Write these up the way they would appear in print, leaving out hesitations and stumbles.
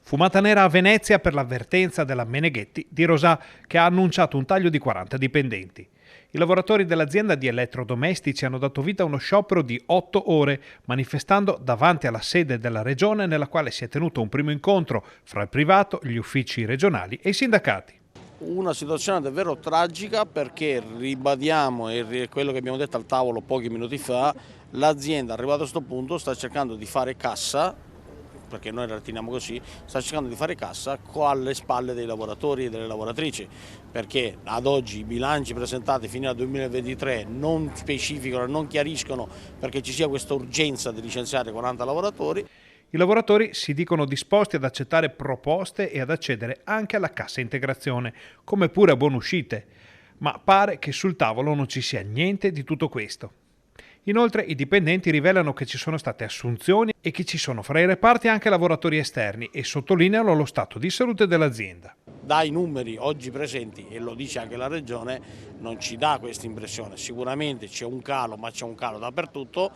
Fumata nera a Venezia per l'avvertenza della Meneghetti di Rosà, che ha annunciato un taglio di 40 dipendenti. I lavoratori dell'azienda di elettrodomestici hanno dato vita a uno sciopero di 8 ore, manifestando davanti alla sede della regione nella quale si è tenuto un primo incontro fra il privato, gli uffici regionali e i sindacati. Una situazione davvero tragica perché ribadiamo quello che abbiamo detto al tavolo pochi minuti fa, l'azienda arrivata a questo punto sta cercando di fare cassa, perché noi la riteniamo così, sta cercando di fare cassa alle spalle dei lavoratori e delle lavoratrici, perché ad oggi i bilanci presentati fino al 2023 non specificano, non chiariscono perché ci sia questa urgenza di licenziare 40 lavoratori. I lavoratori si dicono disposti ad accettare proposte e ad accedere anche alla cassa integrazione, come pure a buonuscite, ma pare che sul tavolo non ci sia niente di tutto questo. Inoltre i dipendenti rivelano che ci sono state assunzioni e che ci sono fra i reparti anche lavoratori esterni e sottolineano lo stato di salute dell'azienda. Dai numeri oggi presenti, e lo dice anche la Regione, non ci dà questa impressione. Sicuramente c'è un calo, ma c'è un calo dappertutto,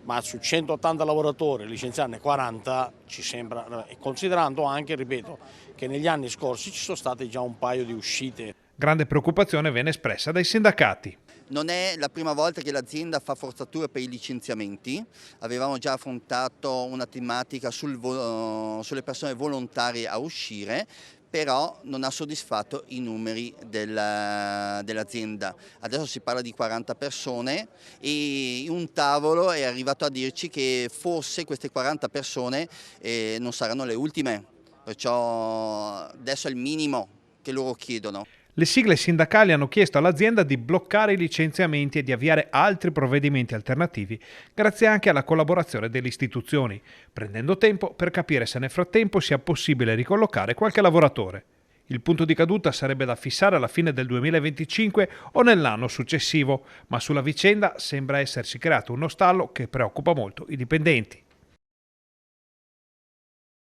ma su 180 lavoratori licenziarne 40 ci sembra, considerando anche, ripeto, che negli anni scorsi ci sono state già un paio di uscite. Grande preoccupazione venne espressa dai sindacati. Non è la prima volta che l'azienda fa forzature per i licenziamenti, avevamo già affrontato una tematica sulle persone volontarie a uscire, però non ha soddisfatto i numeri dell'azienda. Adesso si parla di 40 persone e un tavolo è arrivato a dirci che forse queste 40 persone non saranno le ultime, perciò adesso è il minimo che loro chiedono. Le sigle sindacali hanno chiesto all'azienda di bloccare i licenziamenti e di avviare altri provvedimenti alternativi, grazie anche alla collaborazione delle istituzioni, prendendo tempo per capire se nel frattempo sia possibile ricollocare qualche lavoratore. Il punto di caduta sarebbe da fissare alla fine del 2025 o nell'anno successivo, ma sulla vicenda sembra essersi creato uno stallo che preoccupa molto i dipendenti.